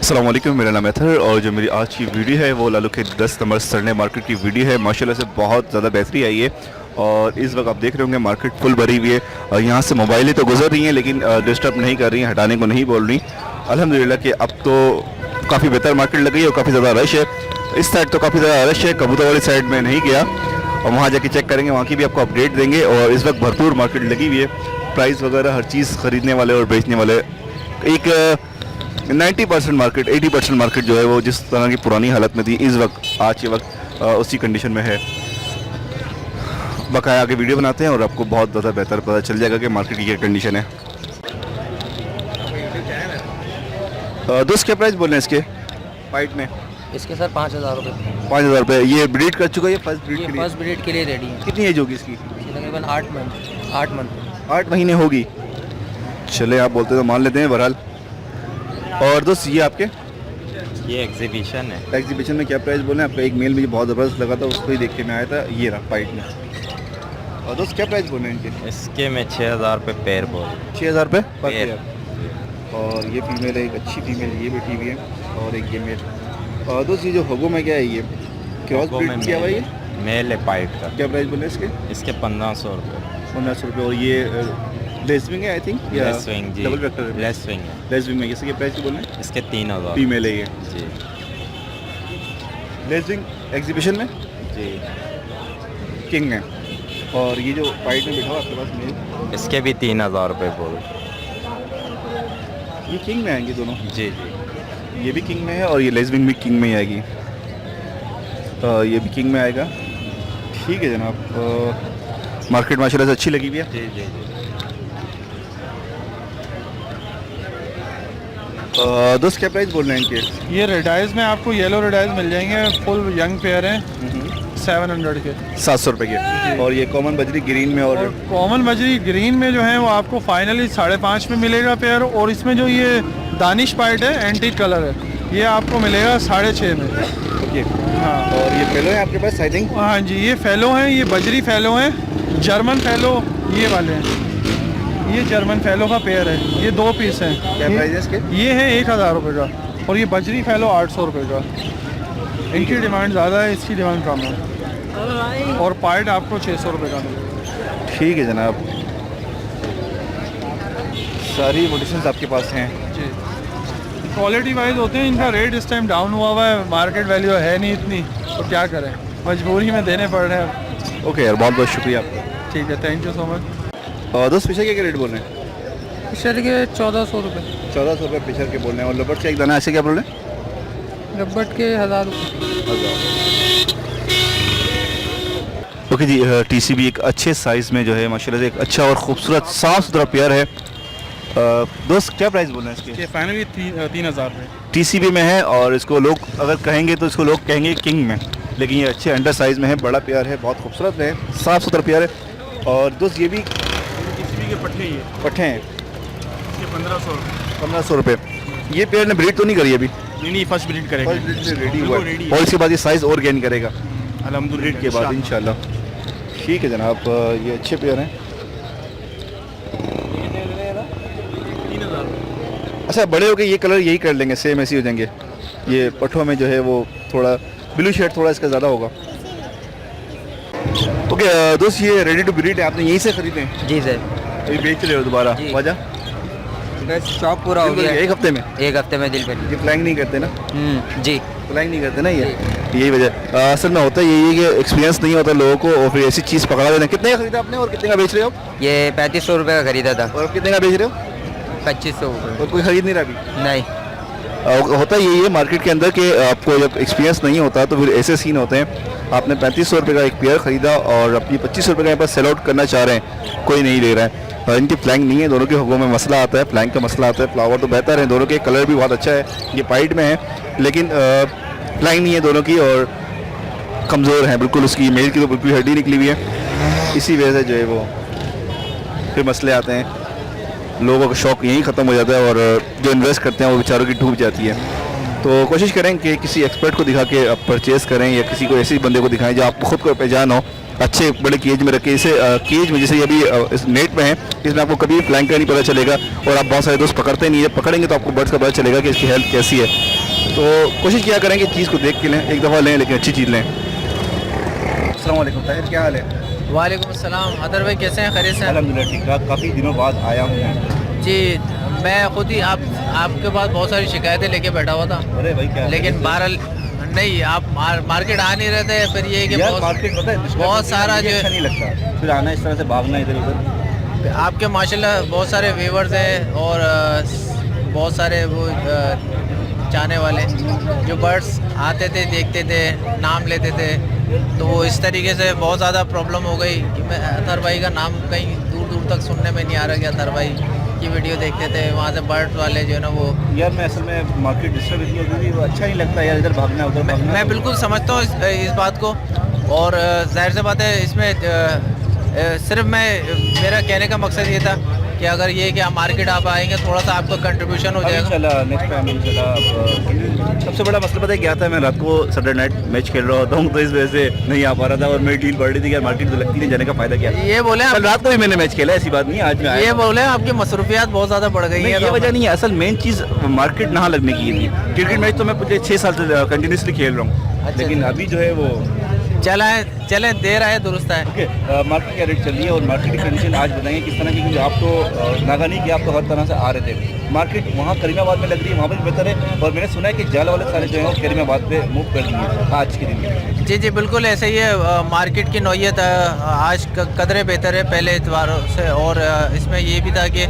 अस्सलाम वालेकुम, मेरा नाम अतहर और जो मेरी आज की वीडियो है वो लालू के 10 नंबर सरने मार्केट की वीडियो है। माशाल्लाह से बहुत ज़्यादा बेहतरी आई है और इस वक्त आप देख रहे होंगे मार्केट फुल भरी हुई है और यहाँ से मोबाइलें तो गुजर रही हैं लेकिन डिस्टर्ब नहीं कर रही हैं, हटाने को नहीं बोल रही। अल्हम्दुलिल्लाह कि अब तो काफ़ी बेहतर मार्केट लग गई है और काफ़ी ज़्यादा रश है। इस साइड तो काफ़ी ज़्यादा रश है, कबूतर वाली साइड में नहीं गया और वहाँ जाके चेक करेंगे, वहाँ की भी आपको अपडेट देंगे। और इस वक्त भरपूर मार्केट लगी हुई है, प्राइस वगैरह हर चीज़ ख़रीदने वाले और बेचने वाले एक 90% मार्केट 80% मार्केट जो है वो जिस तरह की पुरानी हालत में थी इस वक्त आज के वक्त उसी कंडीशन में है। बकाया आगे वीडियो बनाते हैं और आपको बहुत ज़्यादा बेहतर पता चल जाएगा कि मार्केट की क्या कंडीशन है। दोस्त क्या प्राइस बोल रहे हैं इसके वाइट में? इसके सर 5,000 रुपये। 5,000 रुपये। ये ब्रीड कर चुका है, फर्स्ट ब्रीड के लिए? फर्स्ट ब्रीड के लिए रेडी है। कितनी एज होगी इसकी? तकरीबन 8 महीने होगी। चले आप बोलते तो मान लेते हैं बहरहाल। और दोस्त ये आपके ये एग्जीबिशन है। एग्जीबिशन में क्या प्राइस बोले? आपका एक मेल मुझे बहुत ज़बरदस्त लगा था, उसको ही देख के मैं आया था, ये रहा फाइट में। और दोस्त क्या प्राइस बोले इनके? इसके में 6,000 रुपये पेयर बोल। 6,000 रुपये पर पेयर। पेयर। और ये फीमेल है, एक अच्छी फीमेल ये बैठी हुई है और एक ये मेल। और दोस्त ये जो हगो में क्या है, ये क्रॉस ब्रीड किया हुआ है, ये मेल है पाइट का। क्या प्राइस बोले इसके? इसके 1,500 रुपये। 1,500 रुपये। और ये लेसविंग है आई थिंक, या लेस विंग जी। डबल वेक्टर है? लेस विंग है। लेसविंग में इसके प्राइस क्या बोल रहे हैं? इसके 3,000 फीमेल है ये जी। लेसविंग एग्जीबिशन में जी। किंग है। और ये जो फाइट में बैठा हुआ आपके पास मेल, इसके भी 3,000 रुपये बोल। ये किंग में आएंगे दोनों? जी जी। ये भी किंग में है और ये लेसविंग भी किंग में ही आएगी। ये भी किंग में आएगा। ठीक है जनाब, मार्केट माशाल्लाह से अच्छी लगी हुई है। जी जी जी। दोस्त क्या प्राइस बोल रहे हैं इनके? ये रेडाइज में आपको येलो रेडाइज मिल जाएंगे, फुल यंग पेयर हैं, 700 के। 700 रुपये के। और ये कॉमन बजरी ग्रीन में और कॉमन बजरी ग्रीन में जो है वो आपको फाइनली 5.5 में मिलेगा पेयर। और इसमें जो ये दानिश पाइट है एंटीक कलर है, ये आपको मिलेगा 6.5 में। ओके। हाँ। और ये फेलो है आपके पास आई थिंक? हाँ जी, ये फेलो हैं, ये बजरी फेलो हैं, जर्मन फेलो ये वाले हैं। ये जर्मन फेलो का पेयर है, ये 2 पीस हैं। क्या प्राइस है इसके? ये है 1,000 रुपये का और ये बजरी फेलो 800 रुपये का। इनकी डिमांड ज़्यादा है, इसकी डिमांड कम है। और पाइट आपको 600 रुपये का मिलेगा। ठीक है जनाब, सारी मोटिशंस आपके पास हैं जी। क्वालिटी वाइज होते हैं, इनका रेट इस टाइम डाउन हुआ है, मार्केट वैल्यू है नहीं इतनी, तो क्या करें, मजबूरी में देने पड़ रहे हैं। ओके यार, बहुत बहुत शुक्रिया आपका। ठीक है, थैंक यू सो मच। और दोस्त पिछर के क्या रेट बोल रहे हैं? पिछड़ के 1,400 रुपये। 1400 रुपये पिछर के बोल रहे हैं। और लबट से एक दाना ऐसे क्या बोल रहे हैं? रबट के 1,000 रुपये। ओके जी, टीसीबी एक अच्छे साइज़ में जो है माशाल्लाह से एक अच्छा और खूबसूरत साफ़ सुथरा पेयर है। दोस्त क्या प्राइस बोल रहे हैं इसके? फाइनली 3,000 रुपये। टीसीबी में है और इसको लोग अगर कहेंगे तो इसको लोग कहेंगे किंग में, लेकिन ये अच्छे अंडर साइज़ में है, बड़ा पेयर है, बहुत खूबसूरत है, साफ़ सुथरा पेयर है। और दोस्त ये भी टीसीबी के पट्टे ही है, पट्टे हैं, इसके 1,500 रुपये। 1,500 रुपये। ये पेयर ने ब्रीड तो नहीं करी अभी? नहीं, फर्स्ट ब्रीड करेंगे। फर्स्ट ब्रीड से रेडी हुआ है रेडी है। और इसके बाद ये साइज़ और गेन करेगा अल्हम्दुलिल्लाह ब्रीड के बाद इंशाल्लाह। ठीक है जनाब, ये अच्छे पेयर हैं। 3,000। अच्छा, बड़े हो गए ये कलर यही कर लेंगे, सेम ऐसे ही हो जाएंगे। ये पट्ठों में जो है वो थोड़ा ब्लू शेड थोड़ा इसका ज़्यादा होगा। ओके दोस्त, ये रेडी टू ब्रीड है, आपने यहीं से ख़रीदे हैं? जी सर। अभी बेच रहे हो दोबारा? जी। वजह? बस शॉप पूरा हो गया। एक हफ्ते में? एक हफ्ते में दिल पे। ये फ्लैंग नहीं करते ना? जी। फ्लैंग नहीं करते ना ये, यही वजह। असल में होता है यही है कि एक्सपीरियंस नहीं होता लोगों को और फिर ऐसी चीज़ पकड़ा देना। कितने का खरीदा आपने और कितने का बेच रहे हो? ये 3,500 रुपये का खरीदा था। और कितने का बेच रहे हो? 2,500 रुपये। और कोई खरीद नहीं रहा अभी? नहीं। होता यही है मार्केट के अंदर कि आपको जब एक्सपीरियंस नहीं होता तो फिर ऐसे सीन होते हैं। आपने 3,500 रुपये का एक पेयर ख़रीदा और अपनी 2,500 रुपये का यहाँ पर सेल आउट करना चाह रहे हैं, कोई नहीं ले रहा है। इनकी फ्लैंग नहीं है, दोनों के हकों में मसला आता है, फ्लैंग का मसला आता है। फ्लावर तो बेहतर है, दोनों के कलर भी बहुत अच्छा है, ये पाइट में है, लेकिन फ्लैंग नहीं है दोनों की और कमज़ोर हैं बिल्कुल। उसकी मेल की तो बिल्कुल हड्डी निकली हुई है, इसी वजह से जो है वो फिर मसले आते हैं। लोगों का शौक़ यहीं ख़त्म हो जाता है और जो इन्वेस्ट करते हैं वो बेचारों की डूब जाती है। तो कोशिश करें कि किसी एक्सपर्ट को दिखा के परचेज़ करें या किसी को ऐसे बंदे को दिखाएं जो आपको खुद को पहचान हो, अच्छे बड़े केज में रखें। इसे केज में जैसे ये अभी इस नेट में है, इसमें आपको कभी फ्लैंक का नहीं पता चलेगा और आप बहुत सारे दोस्त पकड़ते नहीं है, पकड़ेंगे तो आपको बर्ड्स का पता चलेगा कि इसकी हेल्थ कैसी है। तो कोशिश किया करें कि चीज़ को देख के लें, एक दफ़ा लें लेकिन अच्छी चीज़ लें। अस्सलाम वालेकुम ताहिर, क्या हाल है? वालेकुम अस्सलाम। अदर भाई कैसे हैं? खैरियत से हैं? अल्हम्दुलिल्लाह ठीक ठाक, काफ़ी दिनों बाद आया हूँ मैं। जी, मैं खुद ही आपके पास बहुत सारी शिकायतें लेके बैठा हुआ था, अरे भाई क्या लेकिन बहरहाल नहीं, आप मार्केट आ नहीं रहे थे। फिर ये कि यार मार्केट पता है बहुत सारा जो अच्छा नहीं लगता, फिर आना इस तरह से भागना इधर उधर। आपके माशाल्लाह बहुत सारे व्यूवर्स हैं और बहुत सारे वो चाहने वाले जो बर्ड्स आते थे, देखते थे, नाम लेते थे, तो वो इस तरीके से बहुत ज़्यादा प्रॉब्लम हो गई कि मैं अतर भाई का नाम कहीं दूर दूर तक सुनने में नहीं आ रहा कि अतर भाई की वीडियो देखते थे, वहाँ से बर्ड्स वाले जो है ना वो। यार मैं असल में मार्केट डिस्टर्ब इतनी होती थी, वो अच्छा नहीं लगता यार, इधर भागना उधर भागना। मैं बिल्कुल समझता हूँ इस बात को, और जाहिर सी बात है इसमें सिर्फ मेरा कहने का मकसद ये था कि अगर ये कि आप मार्केट आप आएंगे थोड़ा सा आपका कंट्रीब्यूशन हो जाएगा। चला नेक्स्ट टाइम इंशाल्लाह। सबसे बड़ा मसला पता है क्या था, मैं रात को सैटरडे नाइट मैच खेल रहा होता हूँ तो इस वजह से नहीं आ पा रहा था और मेरी डील बढ़ रही थी यार, मार्केट तो लगती नहीं, जाने का फायदा क्या। ये बोले कल रात को भी मैंने मैच खेला, ऐसी बात नहीं, आज मैं आया। ये बोले आपकी मसरूफियात बहुत ज़्यादा बढ़ गई है। ये वजह नहीं है, असल मेन चीज़ मार्केट ना लगने की थी। क्रिकेट मैच तो मैं पिछले 6 साल से कंटिन्यूसली खेल रहा हूँ, लेकिन अभी जो है वो चलें देर आए दुरुस्त है। ओके। मार्केट क्या रेट चल रही है और मार्केट की कंडीशन आज बताएंगे किस तरह की, क्योंकि आप तो नागा नहीं कि आप तो हर तरह से आ रहे थे। मार्केट वहाँ करीमाबाद में लग रही है, वहाँ पर बेहतर है, और मैंने सुना है कि जाल वाले सारे जो है वो करीमाबाद पे मूव कर दिए आज के दिन में। जी बिल्कुल ऐसे ही है। मार्केट की नौयत आज कदरे बेहतर है पहले एतवारों से, और इसमें ये भी था कि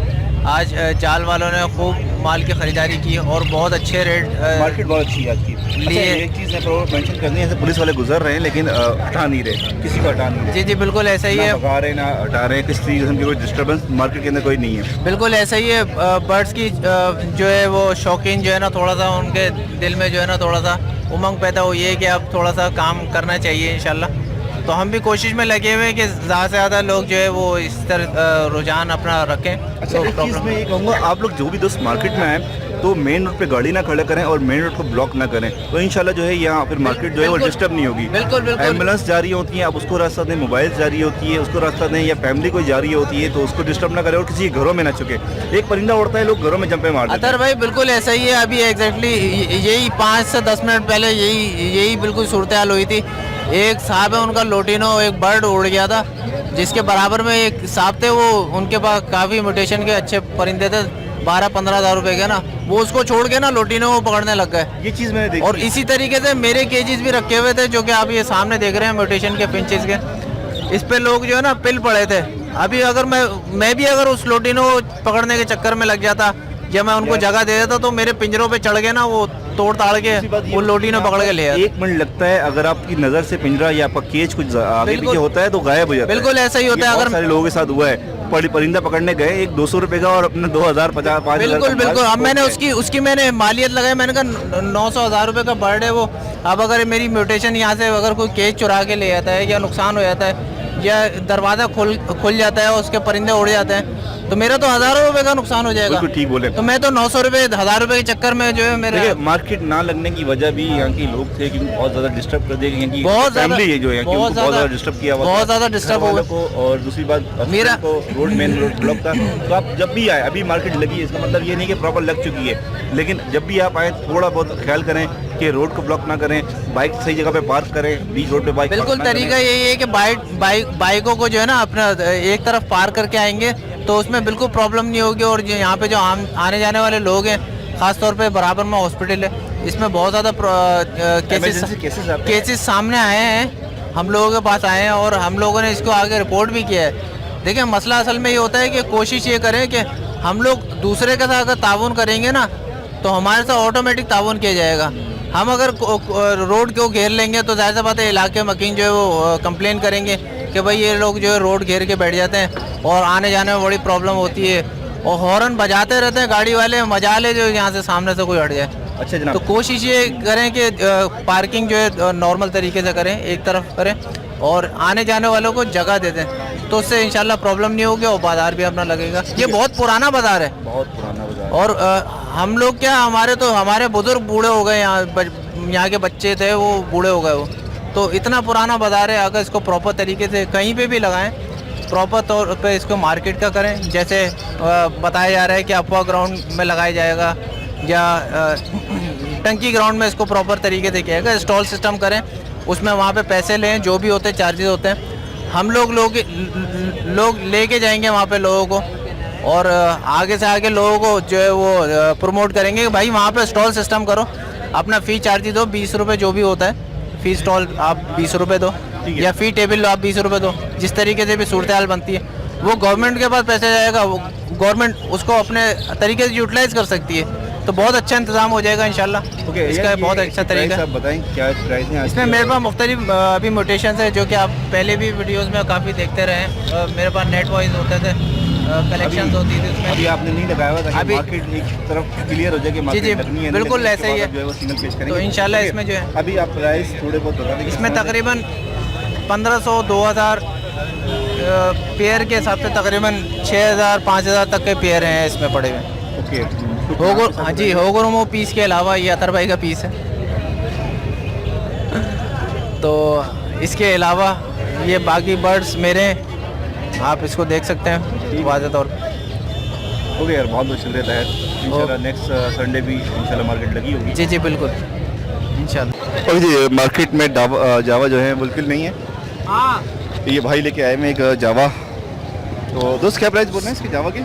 आज जाल वालों ने खूब माल की ख़रीदारी की और बहुत अच्छे रेट मार्केट बहुत अच्छी है आज की। अच्छा, एक चीज़ है मेंशन करनी है, पुलिस वाले गुजर रहे हैं लेकिन हटा नहीं रहे, किसी को हटा नहीं रहे। जी बिल्कुल ऐसा ही है, भगा रहे ना हटा रहे, किसी किस्म की कोई डिस्टर्बेंस मार्केट के अंदर कोई नहीं है। बिल्कुल ऐसा ही है। बर्ड्स की जो है वो शौकीन जो है ना, थोड़ा सा उनके दिल में जो है ना थोड़ा सा उमंग पैदा हुई है कि अब थोड़ा सा काम करना चाहिए इंशाल्लाह। तो हम भी कोशिश में लगे हुए हैं कि ज़्यादा से ज़्यादा लोग जो है वो इस तरह रुझान अपना रखें। अच्छा, एक चीज़ मैं ये कहूँगा, आप लोग जो भी दोस्त मार्केट में आए तो मेन रोड पे गाड़ी ना खड़ा करें और मेन रोड को ब्लॉक ना करें, तो इंशाल्लाह जो है यहाँ फिर मार्केट जो है वो डिस्टर्ब नहीं होगी। बिल्कुल एम्बुलेंस जा रही होती है, आप उसको रास्ता दें, मोबाइल जा रही होती है उसको रास्ता दें, या फैमिली कोई जा रही होती है तो उसको डिस्टर्ब ना करें और किसी के घरों में ना चुके। एक परिंदा उड़ता है, लोग घरों में जंपे मारते हैं। अतर भाई बिल्कुल ऐसा ही है। अभी एग्जैक्टली यही 5 से 10 मिनट पहले यही बिल्कुल सूरत हाल हुई थी। एक साहब है, उनका लोटिनो एक बर्ड उड़ गया था, जिसके बराबर में एक साहब थे, वो उनके पास काफ़ी म्यूटेशन के अच्छे परिंदे थे, 12-15 हज़ार रुपए के ना, वो उसको छोड़ के ना लोटिनो को पकड़ने लग गए। ये चीज़ मैंने देखी। और इसी तरीके से मेरे केजेस भी रखे हुए थे जो कि आप ये सामने देख रहे हैं म्यूटेशन के पिंचेस के, इस पे लोग जो है ना पिल पड़े थे। अभी अगर मैं भी अगर उस लोटिनो को पकड़ने के चक्कर में लग जाता या मैं उनको जगह दे देता तो मेरे पिंजरों पे चढ़ गए ना, वो तोड़ ताड़ के वो लोटिनो पकड़ के ले आते। 1 मिनट लगता है, अगर आपकी नज़र से पिंजरा या आपका केज कुछ आगे पीछे होता है तो गायब हो जाता है। बिल्कुल ऐसा ही होता है। अगर सारे लोगों के साथ हुआ है, परिंदा पकड़ने गए, एक 200 रुपए का और अपने 2000 50 5000। बिल्कुल अब मैंने उसकी मैंने मालियत लगाई, मैंने कहा 900 हज़ार रुपये का बर्ड है वो। अब अगर मेरी म्यूटेशन यहाँ से अगर कोई केज चुरा के ले जाता है या नुकसान हो जाता है या दरवाज़ा खुल जाता है और उसके परिंदे उड़ जाते हैं तो मेरा तो हज़ारों रुपए का नुकसान हो जाएगा। ठीक बोले। तो मैं तो 900 रुपये 1000 रुपये के चक्कर में जो है मेरे मार्केट ना लगने की वजह भी यहाँ के लोग थे, क्योंकि बहुत ज्यादा डिस्टर्ब कर दिया, क्योंकि बहुत फैमिली है जो है बहुत ज्यादा डिस्टर्ब किया हुआ, बहुत ज़्यादा डिस्टर्ब हो को। और दूसरी बात मेरा को रोड मेन रोड ब्लॉक था, तो आप जब भी आए, अभी मार्केट लगी है, इसका मतलब ये नहीं कि प्रॉपर लग चुकी है, लेकिन जब भी आप आए थोड़ा बहुत ख्याल करें कि रोड को ब्लॉक ना करें, बाइक सही जगह पे पार्क करें, बीच रोड पे बाइक। बिल्कुल तरीका यही है कि बाइकों को जो है ना अपना एक तरफ पार्क करके आएंगे तो उसमें बिल्कुल प्रॉब्लम नहीं होगी। और जो यहाँ पे जो आने जाने वाले लोग हैं, ख़ास तौर पे बराबर में हॉस्पिटल है, इसमें बहुत ज़्यादा केसेस सामने आए हैं, हम लोगों के पास आए हैं और हम लोगों ने इसको आगे रिपोर्ट भी किया है। देखिए मसला असल में ये होता है कि कोशिश ये करें कि हम लोग दूसरे के साथ अगर ताउन करेंगे ना तो हमारे साथ ऑटोमेटिक ताउन किया जाएगा। हम अगर रोड को घेर लेंगे तो ज़ाहिर सी बात है इलाके मकीन जो है वो कंप्लेन करेंगे कि भाई ये लोग जो है रोड घेर के बैठ जाते हैं और आने जाने में बड़ी प्रॉब्लम होती है और हॉर्न बजाते रहते हैं गाड़ी वाले, मजाले जो यहाँ से सामने से कोई हट जाए। अच्छा जनाब, तो कोशिश ये करें कि पार्किंग जो है नॉर्मल तरीके से करें, एक तरफ करें और आने जाने वालों को जगह दे दें, तो उससे इंशाल्लाह प्रॉब्लम नहीं होगी और बाज़ार भी अपना लगेगा। ये बहुत पुराना बाज़ार है, बहुत पुराना बाजार, और हम लोग क्या, हमारे बुजुर्ग बूढ़े हो गए, यहाँ के बच्चे थे वो बूढ़े हो गए वो, तो इतना पुराना बाजार है, अगर इसको प्रॉपर तरीके से कहीं पे भी लगाएं, प्रॉपर तौर पे इसको मार्केट का करें, जैसे बताया जा रहा है कि अफवाह ग्राउंड में लगाया जाएगा या टंकी ग्राउंड में इसको प्रॉपर तरीके से किया जाएगा, स्टॉल सिस्टम करें, उसमें वहाँ पे पैसे लें, जो भी होते हैं चार्जेस होते हैं, हम लोग लेके जाएंगे वहाँ पे लोगों को, और आगे से आगे लोगों को जो है वो प्रमोट करेंगे कि भाई वहाँ पे स्टॉल सिस्टम करो, अपना फ़ी चार्ज दो 20 रुपये, जो भी होता है फ़ी स्टॉल आप 20 रुपये दो, या फ़ी टेबल आप 20 रुपये दो, जिस तरीके से भी सूरत हाल बनती है वो गवर्नमेंट के पास पैसे जाएगा, वो गवर्नमेंट उसको अपने तरीके से यूटिलाइज़ कर सकती है, तो बहुत अच्छा इंतज़ाम हो जाएगा इंशाल्लाह। इसका बहुत अच्छा तरीका है। बताएं क्या प्राइस है इसमें मेरे पास मुख्तलिफ अभी म्यूटेशंस है, जो कि आप पहले भी वीडियोस में काफ़ी देखते रहे हैं। मेरे पास नेट वाइज होते थे, कलेक्शंस होती थी उसमें। अभी आपने नहीं लगाया हुआ ताकि अभी मार्केट एक तरफ क्लियर हो जाए कि मार्केट जी लगनी है, बिल्कुल ऐसे ही है, जो है वो सिंगल पेज करेंगे तो इंशाल्लाह इसमें जो है अभी आप प्राइस थोड़े बहुत बता दें। इसमें तकरीबन 1500-2000 पेयर के हिसाब से तकरीबन 6000 5000 तक के पेयर हैं इसमें पड़े हुए। ओके हाँ जी, होगोरोमो पीस के अलावा ये अतर भाई का पीस है, तो इसके अलावा ये बाकी बर्ड्स मेरे, आप इसको देख सकते हैं वाज़ेह तौर पर। ओके यार, बहुत बहुत शुक्रिया है। इंशाल्लाह नेक्स्ट संडे भी इंशाल्लाह मार्केट लगी होगी। जी बिल्कुल इंशाल्लाह। और जी मार्केट में जावा जो है बिल्कुल नहीं है। हाँ ये भाई लेके आए मैं एक जावा, तो दोस्त क्या प्राइस बोल रहे हैं इसके जावा के?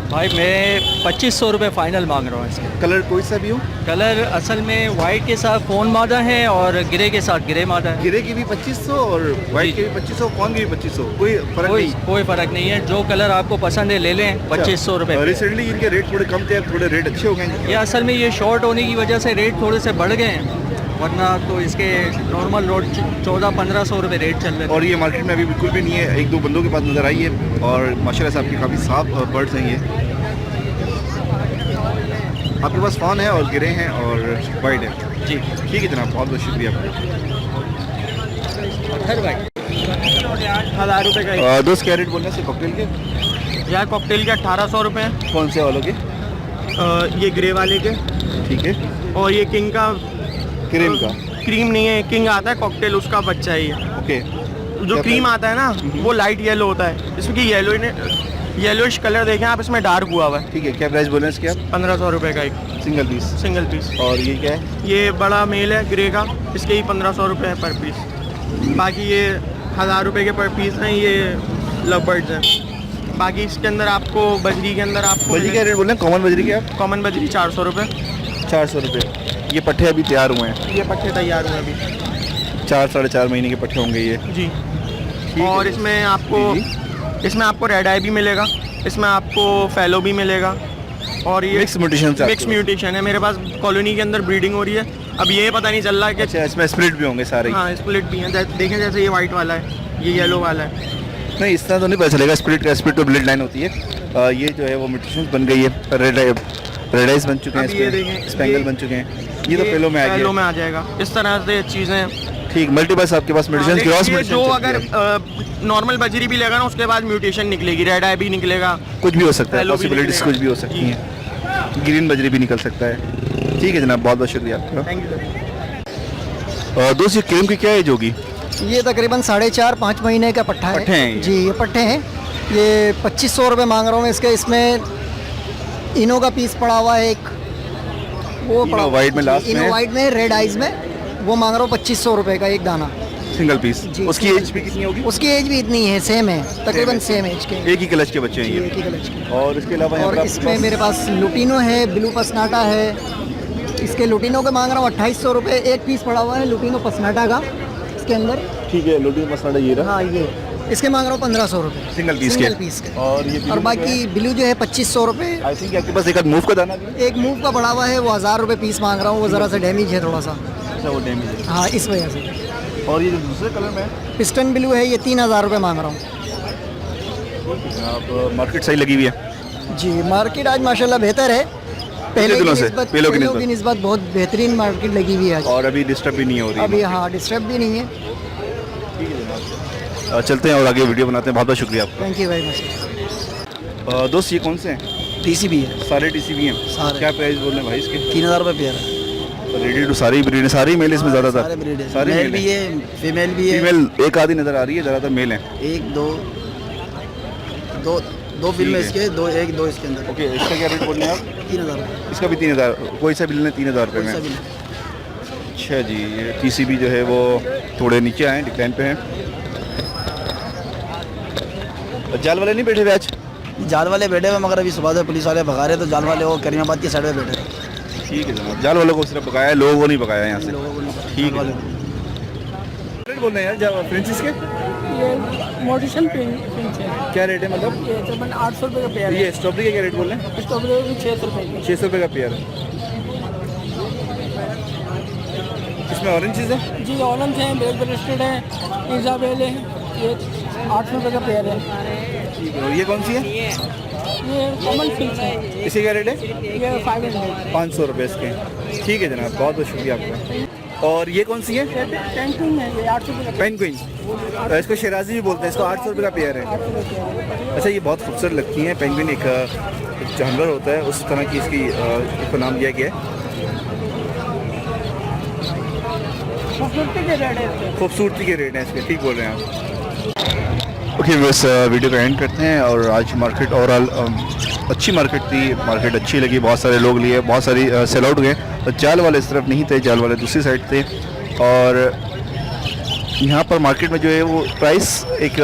भाई मैं 2500 रुपये फ़ाइनल मांग रहा हूँ इसके। कलर कोई सा भी हो? कलर असल में वाइट के साथ फ़ोन मादा है और ग्रे के साथ ग्रे मादा है। गिरे की भी 2500 और वाइट के भी 2500, कौन की भी 2500, कोई फर्क नहीं? कोई फ़र्क नहीं है, जो कलर आपको पसंद है ले लें। 2500 रुपये। रिसेंटली इनके रेट थोड़े कम थे, थोड़े रेट अच्छे हो गए। ये असल में ये शॉर्ट होने की वजह से रेट थोड़े से बढ़ गए हैं, वरना तो इसके नॉर्मल रोड 1400-1500 रुपये रेट चल रहे हैं। और ये मार्केट में अभी बिल्कुल भी नहीं है, एक दो बंदों के पास नज़र आई है, और माशाल्लाह से आपके काफ़ी साफ बर्ड्स हैं ये। आपके पास फ़ॉन है और गिरे हैं और वाइट है। जी ठीक है जनाब, बहुत बहुत शुक्रिया आपका। 1000 रुपये का दोस्त क्या रेट बोलने से कॉकटेल के? यार कॉकटेल के 1800 रुपये, कौन से वालों के? ये ग्रे वाले के, ठीक है। और ये किंग का, क्रीम का? क्रीम नहीं है, किंग आता है कॉकटेल, उसका बच्चा है ये। ओके। जो क्रीम आता है ना वो लाइट येलो होता है, इसमें कि येलोइश कलर देखें आप, इसमें डार्क हुआ हुआ है। ठीक है, क्या प्राइस बोल रहे हैं इसके आप? 1500 रुपये का एक सिंगल पीस? Single piece. और ये क्या है? ये बड़ा मेल है ग्रे का, इसके ही 1500 रुपये है पर पीस। बाकी ये 1000 रुपये के पर पीस हैं, ये लव बर्ड्स हैं। बाकी इसके अंदर आपको बजरी के अंदर आपको बजरी क्या रेट बोल रहे हैं? कॉमन बजरी के आप? कॉमन बजरी 400 रुपये। 400 रुपये। ये पट्टे अभी तैयार हुए हैं? ये पट्टे तैयार हुए अभी, 4-4.5 महीने के पट्टे होंगे ये। जी। और इसमें आपको रेड आई भी मिलेगा, इसमें आपको फैलो भी मिलेगा, और ये मिक्स म्यूटेशन है। मेरे पास कॉलोनी के अंदर ब्रीडिंग हो रही है, अब ये पता नहीं चल रहा है कि अच्छा, इसमें स्प्लिट भी होंगे सारे? हाँ स्प्लिट भी हैं, देखें जैसे ये वाइट वाला है, ये येलो वाला है। नहीं, इस तरह तो नहीं पता चलेगा। स्प्लिट तो ब्लड लाइन होती है। ये जो है वो म्यूटेशन बन गई है, रेड आइज बन चुके हैं, ये देखें स्पेंगल बन चुके हैं, ये तो पेलो में आ गया। पेलो में आ जाएगा। इस तरह से चीज़ें ठीक। मल्टीपल्स आपके पास म्यूटेशन, क्रॉस म्यूटेशन जो अगर नॉर्मल बजरी भी लेगा ना, उसके बाद म्यूटेशन निकलेगी, रेड आई भी निकलेगा, कुछ भी हो सकता है, पेलो भी पॉसिबिलिटीज निकलेगा। कुछ भी हो सकती हैं, ग्रीन बजरी भी निकल सकता है। ठीक है जनाब, बहुत बहुत शुक्रिया आपका। Thank you. दोस्त ये क्रीम की क्या एज होगी? ये तकरीबन 4.5-5 महीने का पट्ठा पट्ठे हैं ये? है जी, ये पट्ठे हैं। ये 2500 रुपये मांग रहा हूँ इसके। इसमें इनो का पीस पड़ा हुआ है एक, वो इनो पड़ा वाइट में लास्ट इनो में? वाइट में रेड आइज में, वो मांग रहा हूँ 2500 रुपये का एक दाना, सिंगल पीस। जी। उसकी एज भी कितनी होगी? उसकी एज भी इतनी है, सेम है, तकरीबन सेम एज के, एक ही क्लच के बच्चे हैं जी, ये। एक ही कलर के। और इसके अलावा यहाँ और पर आपके इसमें पास- मेरे पास लुटिनो है, ब्लू पसनाटा है। इसके लुटिनो के मांग रहा हूँ 2800 रुपये, एक पीस पड़ा हुआ है लुटिनो पसनाटा का इसके अंदर। ठीक है, लोटी मसाला ये रहा। हाँ, ये इसके मांग रहा हूँ 1500 रुपये सिंगल पीस सिंगल के। पीस के। और ये और बाकी ब्लू जो है 2500 रुपये। आई थिंक आपके पास एक आध मूव का दाना भी है? एक मूव का बड़ा हुआ है, वो 1000 रुपये पीस मांग रहा हूँ, वो ज़रा सा डैमेज है थोड़ा सा। अच्छा, वो डैमेज है। हाँ, इस वजह से। और ये जो दूसरे कलर में है, पिस्टन ब्लू है, ये 3000 रुपये मांग रहा हूँ। आप मार्केट सही लगी हुई है? जी, मार्केट आज माशाल्लाह बेहतर है, पहले दिनों की से? निस्बत पहलों की की निस्बत बहुत बेहतरीन मार्केट लगी हुई है आज। और अभी डिस्टर्ब भी नहीं हो रही? अभी हाँ, डिस्टर्ब भी नहीं है। चलते हैं और आगे वीडियो बनाते हैं। बहुत बहुत शुक्रिया आपका। Thank you very much. दोस्त ये कौन से हैं? टीसी भी है, सारे टीसीबी हैं। सारे। क्या प्राइस बोल रहे हैं भाई इसके? 3000 रुपये पेयर है। रेडी टू सारी ब्रीड है, सारी मेल इसमें ज़्यादातर? सारे ब्रीड है, सारे मेल मेल भी हैं। है, फीमेल भी है। फीमेल एक आधी नज़र आ रही है, ज़्यादातर मेल हैं। एक दो दो दो फिल्म ठीक है। इसके, दो एक दो इसके अंदर। ओके, इसका क्या रेट बोल रहे हैं आप? 3000 रुपये इसका भी 3000, कोई सा बिल लें 3000 रुपये कोई सा में। भी नहीं। अच्छा जी, ये टीसीबी जो है वो थोड़े नीचे आए, डिक्लाइन पे हैं। जाल वाले नहीं बैठे हुए आज? जाल वाले बैठे हुए, मगर अभी सुबह से पुलिस वाले भगा रहे, तो जाल वाले वो करीमाबाद की साइड में बैठे हैं। ठीक है जनाब, जाल वालों को सिर्फ पकाया है, लोगों को नहीं पकाया यहाँ से। लोगों को नहीं पता, ठीक जाल है। वाले रेट बोल रहे हैं यार, जावा फ्रेंचिस के ये मॉडिशन पिंच है। क्या रेट है मतलब? ये तकरीबन 800 रुपये का पेयर ये स्ट्रॉबेरी का क्या रेट बोल रहे हैं? है। स्ट्रॉबेरी भी 600 रुपये की। 600 रुपये का पेयर है। इसमें ऑरेंजेस है? जी ऑरेंज है, ब्लैक ब्रेस्टेड है, इजाबेल है। ये 800 रुपये का पेयर है। ठीक है। और ये कौन सी है? ये कॉमन फिंच है। इसी का रेट है? ये 500। 500 रुपये इसके। ठीक है जनाब, बहुत बहुत शुक्रिया आपका। और ये कौन सी है? पेंटिंग है, ये 800 रुपये का पेंगुइन, इसको शराजी भी बोलते हैं, इसको 800 रुपये का पेयर है। 800 रुपये का। अच्छा, ये बहुत खूबसूरत लगती हैं। पेंगुइन एक जानवर होता है, उस तरह की इसकी इसको नाम दिया गया है। खूबसूरती के रेट है इसके। खूबसूरती के रेट हैं इसके, ठीक बोल रहे हैं आप। ओके, बस वीडियो का एंड करते हैं। और आज मार्केट ओवरऑल अच्छी मार्केट थी, मार्केट अच्छी लगी, बहुत सारे लोग लिए, बहुत सारी सेल आउट गए। तो जाल वाले इस तरफ नहीं थे, जाल वाले दूसरी साइड थे। और यहाँ पर मार्केट में जो है वो प्राइस एक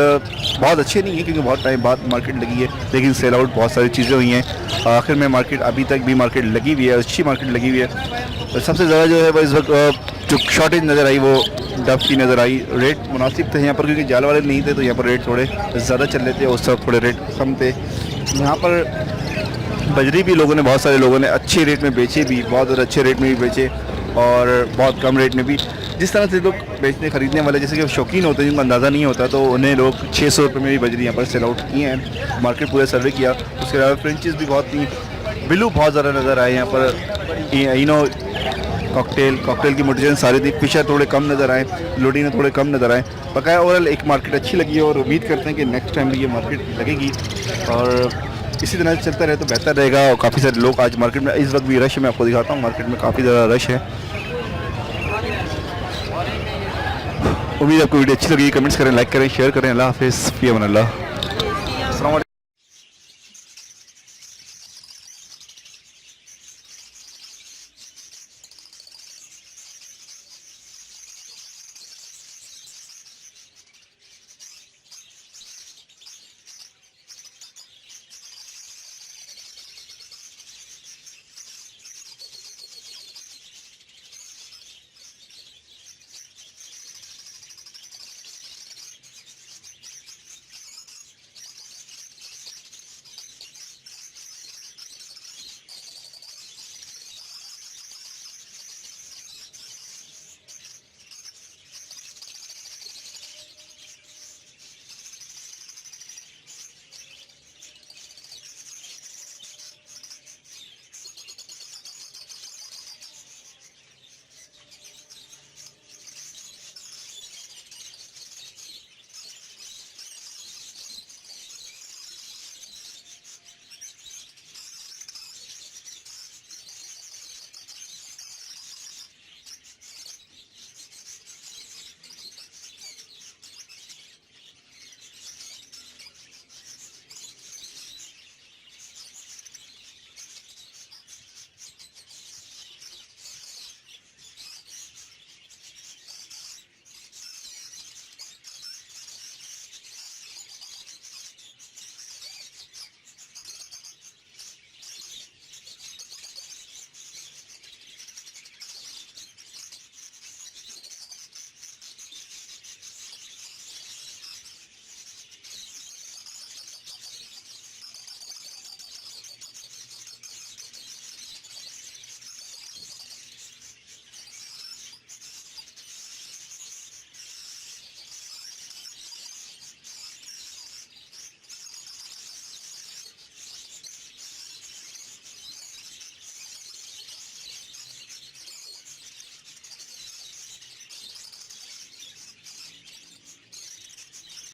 बहुत अच्छे नहीं है, क्योंकि बहुत टाइम बाद मार्केट लगी है, लेकिन सेल आउट बहुत सारी चीज़ें हुई हैं। आखिर में मार्केट अभी तक भी मार्केट लगी हुई है, अच्छी मार्केट लगी हुई है। तो सबसे ज़्यादा जो है वो इस वक्त जो शॉर्टेज नज़र आई वो डब की नज़र आई। रेट मुनासिब थे यहाँ पर, क्योंकि जाल वाले नहीं थे, तो यहाँ पर रेट थोड़े ज़्यादा चल रहे थे, उस वक्त थोड़े रेट कम थे। यहाँ पर बजरी भी लोगों ने, बहुत सारे लोगों ने अच्छे रेट में बेचे भी, बहुत ज़्यादा अच्छे रेट में भी बेचे, और बहुत कम रेट में भी। जिस तरह से लोग बेचने खरीदने वाले जैसे कि शौकीन होते हैं, जिनको अंदाज़ा नहीं होता, तो उन्हें लोग 600 रुपये में भी बजरी यहाँ पर सेल आउट किए हैं। मार्केट पूरा सर्वे किया। उसके अलावा फ्रेंचेस भी बहुत थी, बिलू बहुत ज़्यादा नज़र आए यहाँ पर। इनो कॉकटेल की मोटिवेशन सारी थी। फिशर थोड़े कम नज़र आए, लोडीने थोड़े कम नज़र आए। बकाया ओवरऑल एक मार्केट अच्छी लगी है, और उम्मीद करते हैं कि नेक्स्ट टाइम भी ये मार्केट लगेगी और इसी तरह से चलता रहे तो बेहतर रहेगा। और काफ़ी सारे लोग आज मार्केट में, इस वक्त भी रश है, मैं आपको दिखाता हूँ, मार्केट में काफ़ी ज़्यादा रश है। उम्मीद आपको वीडियो अच्छी लगी, कमेंट्स करें, लाइक करें, शेयर करें। अल्लाह हाफिज़, फ़ी अमान अल्लाह।